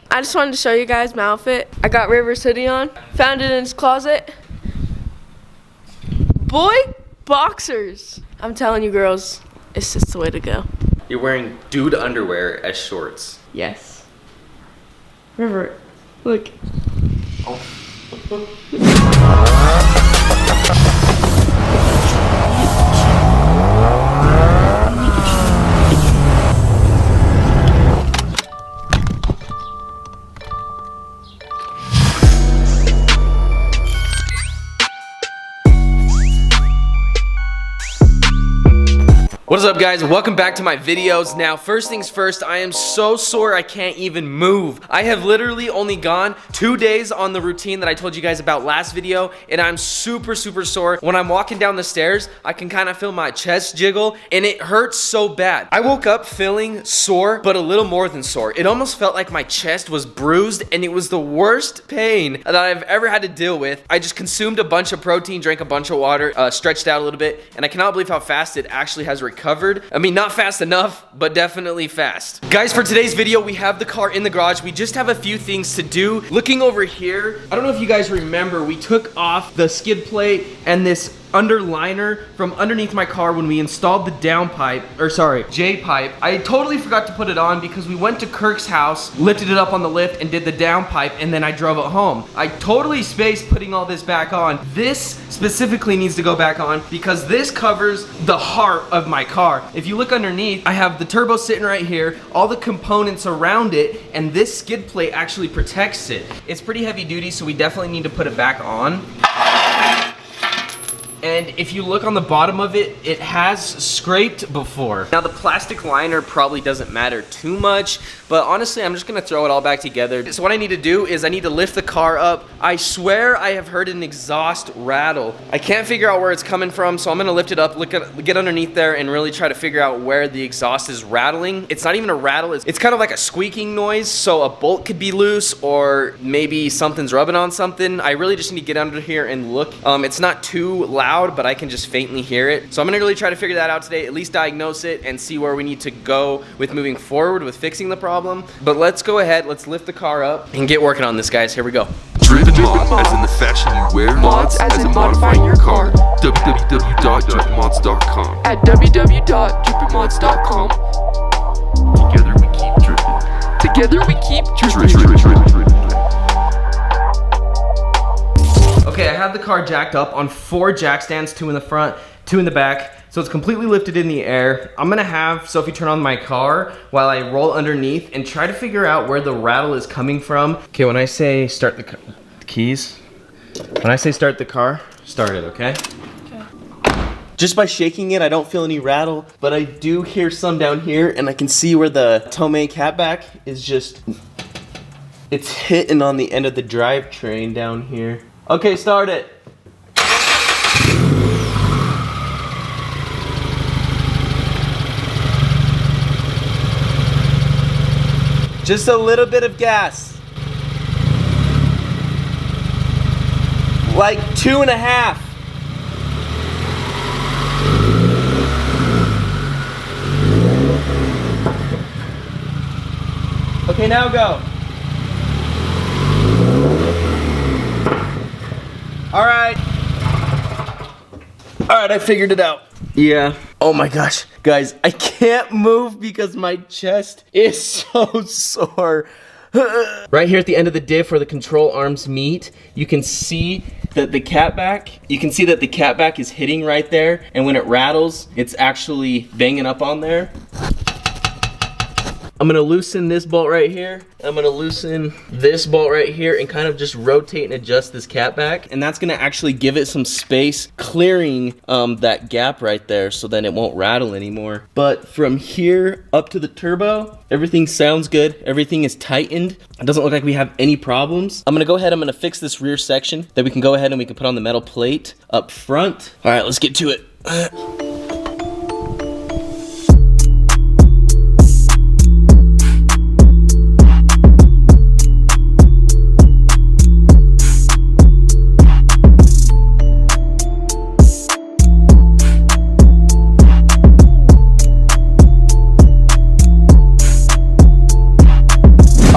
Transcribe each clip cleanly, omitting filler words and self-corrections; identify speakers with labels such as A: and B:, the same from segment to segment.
A: I just wanted to show you guys my outfit. I got River's hoodie on, found it in his closet. Boy, boxers. I'm telling you girls, it's just the way to go.
B: You're wearing dude underwear as shorts.
A: Yes. River, look.
B: Oh. What is up, guys? Welcome back to my videos. Now, first things first, I am so sore I can't even move. I have literally only gone 2 days on the routine that I told you guys about last video, and I'm super sore. When I'm walking down the stairs, I can kind of feel my chest jiggle, and it hurts so bad. I woke up feeling sore, but a little more than sore. It almost felt like my chest was bruised, and it was the worst pain that I've ever had to deal with. I just consumed a bunch of protein, drank a bunch of water, stretched out a little bit, and I cannot believe how fast it actually has recovered. I mean, not fast enough, but definitely fast. Guys, for today's video, we have the car in the garage. We just have a few things to do. Looking over here, I don't know if you guys remember, we took off the skid plate and this underliner from underneath my car when we installed the J-pipe. I totally forgot to put it on because we went to Kirk's house, lifted it up on the lift, and did the downpipe, and then I drove it home. I totally spaced putting all this back on. This specifically needs to go back on because this covers the heart of my car. If you look underneath, I have the turbo sitting right here, all the components around it, and this skid plate actually protects it. It's pretty heavy duty, so we definitely need to put it back on. And if you look on the bottom of it, it has scraped before. Now the plastic liner probably doesn't matter too much, but honestly, I'm just gonna throw it all back together. So what I need to do is I need to lift the car up. I swear I have heard an exhaust rattle. I can't figure out where it's coming from, so I'm gonna lift it up, get underneath there, and really try to figure out where the exhaust is rattling. It's not even a rattle, it's kind of like a squeaking noise, so a bolt could be loose, or maybe something's rubbing on something. I really just need to get under here and look. It's not too loud, but I can just faintly hear it. So I'm gonna really try to figure that out today, at least diagnose it and see where we need to go with moving forward with fixing the problem. But let's go ahead, let's lift the car up and get working on this, guys. Here we go.
C: Driven Mods, as in the fashion you wear. Mods, as in modifying your car. www.drivenmods.com.
D: At www.drivenmods.com.
C: Together we keep dripping.
D: Together we keep dripping.
B: Okay, I have the car jacked up on 4 jack stands, 2 in the front, 2 in the back. So it's completely lifted in the air. I'm gonna have Sophie turn on my car while I roll underneath and try to figure out where the rattle is coming from. Okay, when I say start the keys, when I say start the car, start it, okay? Okay. Just by shaking it, I don't feel any rattle, but I do hear some down here, and I can see where the Tomei catback is just, it's hitting on the end of the drivetrain down here. Okay, start it. Just a little bit of gas. Like 2.5. Okay, now go. All right, I figured it out. Yeah. Oh my gosh, guys, I can't move because my chest is so sore. Right here at the end of the diff where the control arms meet, you can see that the catback is hitting right there, and when it rattles, it's actually banging up on there. I'm gonna loosen this bolt right here. I'm gonna loosen this bolt right here and kind of just rotate and adjust this catback. And that's gonna actually give it some space, clearing that gap right there so then it won't rattle anymore. But from here up to the turbo, everything sounds good. Everything is tightened. It doesn't look like we have any problems. I'm gonna fix this rear section. Then we can go ahead and we can put on the metal plate up front. All right, let's get to it.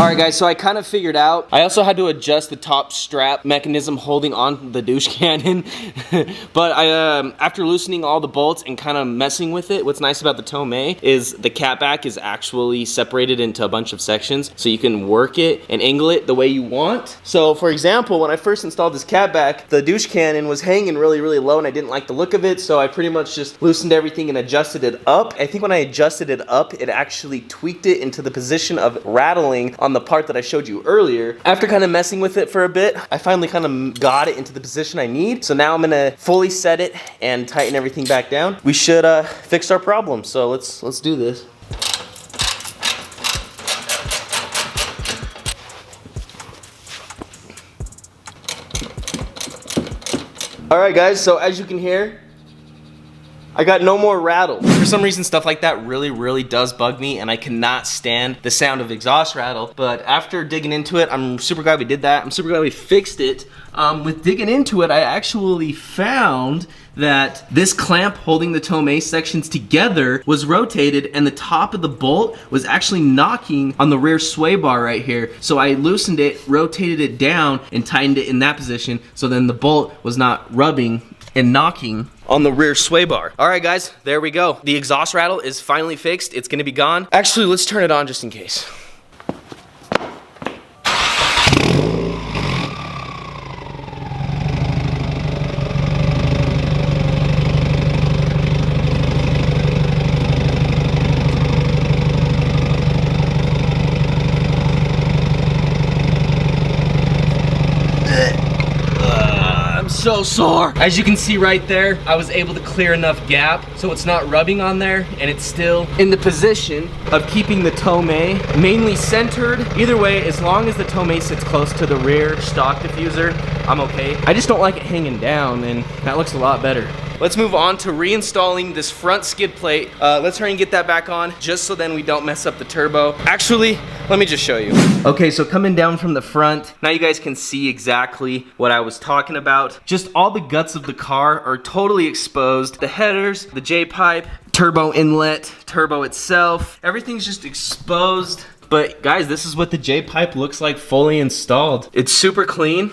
B: Alright guys, so I kind of figured out. I also had to adjust the top strap mechanism holding on the douche cannon. But after loosening all the bolts and kind of messing with it, what's nice about the Tomei is the catback is actually separated into a bunch of sections, so you can work it and angle it the way you want. So for example, when I first installed this catback, the douche cannon was hanging really low and I didn't like the look of it, so I pretty much just loosened everything and adjusted it up. I think when I adjusted it up, it actually tweaked it into the position of rattling on the part that I showed you earlier. After kind of messing with it for a bit, I finally kind of got it into the position I need. So now I'm gonna fully set it and tighten everything back down. We should fix our problem. So let's do this. All right guys, so as you can hear, I got no more rattle. For some reason, stuff like that really does bug me, and I cannot stand the sound of exhaust rattle. But after digging into it, I'm super glad we did that. I'm super glad we fixed it. With digging into it, I actually found that this clamp holding the Tomei sections together was rotated, and the top of the bolt was actually knocking on the rear sway bar right here. So I loosened it, rotated it down, and tightened it in that position, so then the bolt was not rubbing and knocking on the rear sway bar. All right guys, there we go. The exhaust rattle is finally fixed. It's gonna be gone. Actually, let's turn it on just in case. So sore. As you can see right there, I was able to clear enough gap so it's not rubbing on there, and it's still in the position of keeping the Tomei mainly centered. Either way, as long as the Tomei sits close to the rear stock diffuser, I'm okay. I just don't like it hanging down, and that looks a lot better. Let's move on to reinstalling this front skid plate. Let's hurry and get that back on, just so then we don't mess up the turbo. Actually, let me just show you. Okay, so coming down from the front, now you guys can see exactly what I was talking about. Just all the guts of the car are totally exposed. The headers, the J-pipe, turbo inlet, turbo itself, everything's just exposed. But guys, this is what the J-pipe looks like fully installed. It's super clean.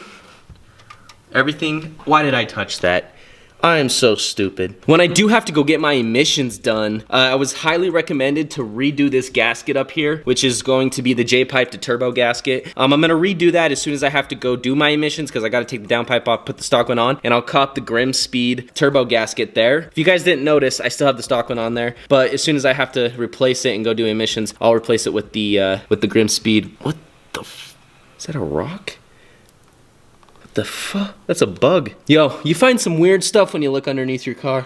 B: Everything, why did I touch that? I am so stupid. When I do have to go get my emissions done, I was highly recommended to redo this gasket up here, which is going to be the J-pipe to turbo gasket. I'm gonna redo that as soon as I have to go do my emissions, because I gotta take the downpipe off, put the stock one on, and I'll cop the Grim Speed turbo gasket there. If you guys didn't notice, I still have the stock one on there, but as soon as I have to replace it and go do emissions, I'll replace it with the Grim Speed. What the is that a rock? The fuck? That's a bug. Yo, you find some weird stuff when you look underneath your car.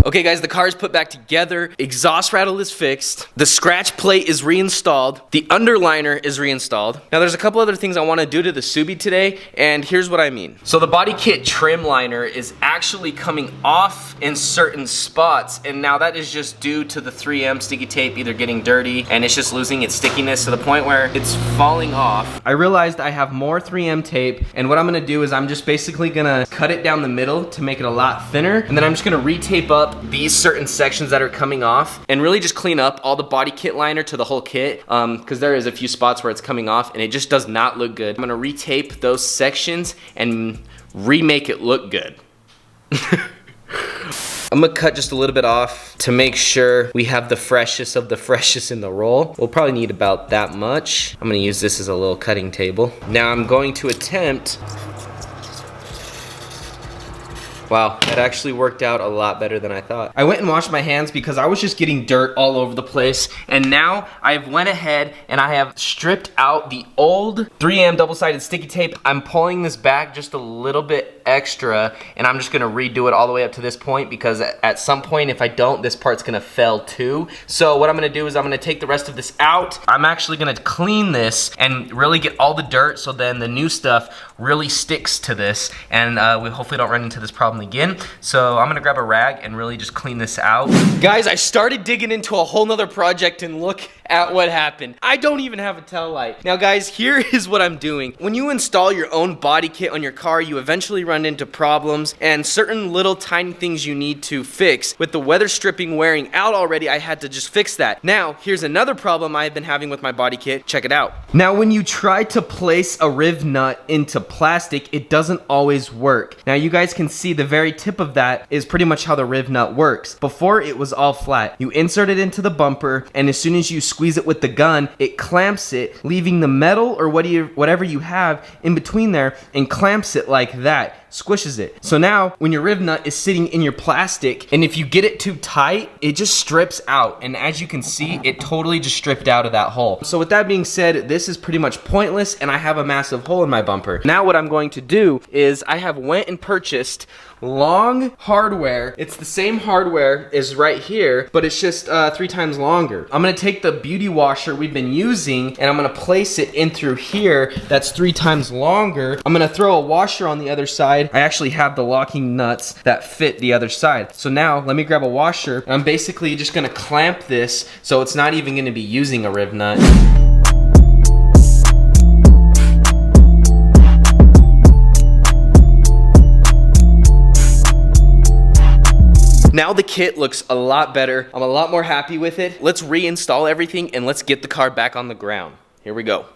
B: Okay guys, the car is put back together, exhaust rattle is fixed, the scratch plate is reinstalled, the underliner is reinstalled. Now there's a couple other things I want to do to the Subi today, and here's what I mean. So the body kit trim liner is actually coming off in certain spots, and now that is just due to the 3M sticky tape either getting dirty and it's just losing its stickiness to the point where it's falling off. I realized I have more 3M tape, and what I'm gonna do is I'm just basically gonna cut it down the middle to make it a lot thinner, and then I'm just gonna retape up these certain sections that are coming off and really just clean up all the body kit liner to the whole kit, because there is a few spots where it's coming off and it just does not look good. I'm gonna retape those sections and remake it look good. I'm gonna cut just a little bit off to make sure we have the freshest of the freshest in the roll. We'll probably need about that much. I'm gonna use this as a little cutting table. Now I'm going to attempt. Wow, that actually worked out a lot better than I thought. I went and washed my hands because I was just getting dirt all over the place, and now I've went ahead and I have stripped out the old 3M double-sided sticky tape. I'm pulling this back just a little bit extra, and I'm just gonna redo it all the way up to this point because at some point, if I don't, this part's gonna fail too. So what I'm gonna do is I'm gonna take the rest of this out. I'm actually gonna clean this and really get all the dirt so then the new stuff really sticks to this, and we hopefully don't run into this problem again. So I'm gonna grab a rag and really just clean this out. Guys, I started digging into a whole nother project and look at what happened. I don't even have a tail light. Now guys, here is what I'm doing. When you install your own body kit on your car, you eventually run into problems and certain little tiny things you need to fix. With the weather stripping wearing out already, I had to just fix that. Now, here's another problem I've been having with my body kit. Check it out. Now, when you try to place a riv nut into plastic, it doesn't always work. Now, you guys can see the very tip of that is pretty much how the riv nut works. Before, it was all flat. You insert it into the bumper, and as soon as you squeeze it with the gun, it clamps it, leaving the metal or whatever you have in between there, and clamps it like that, squishes it. So now when your riv nut is sitting in your plastic, and if you get it too tight, it just strips out, and as you can see, it totally just stripped out of that hole. So with that being said, this is pretty much pointless, and I have a massive hole in my bumper. Now what I'm going to do is I have went and purchased long hardware. It's the same hardware as right here, but it's just 3 times longer. I'm gonna take the beauty washer we've been using and I'm gonna place it in through here. That's 3 times longer. I'm gonna throw a washer on the other side. I actually have the locking nuts that fit the other side. So now let me grab a washer and I'm basically just gonna clamp this so it's not even gonna be using a riv nut. Now the kit looks a lot better. I'm a lot more happy with it. Let's reinstall everything and let's get the car back on the ground. Here we go.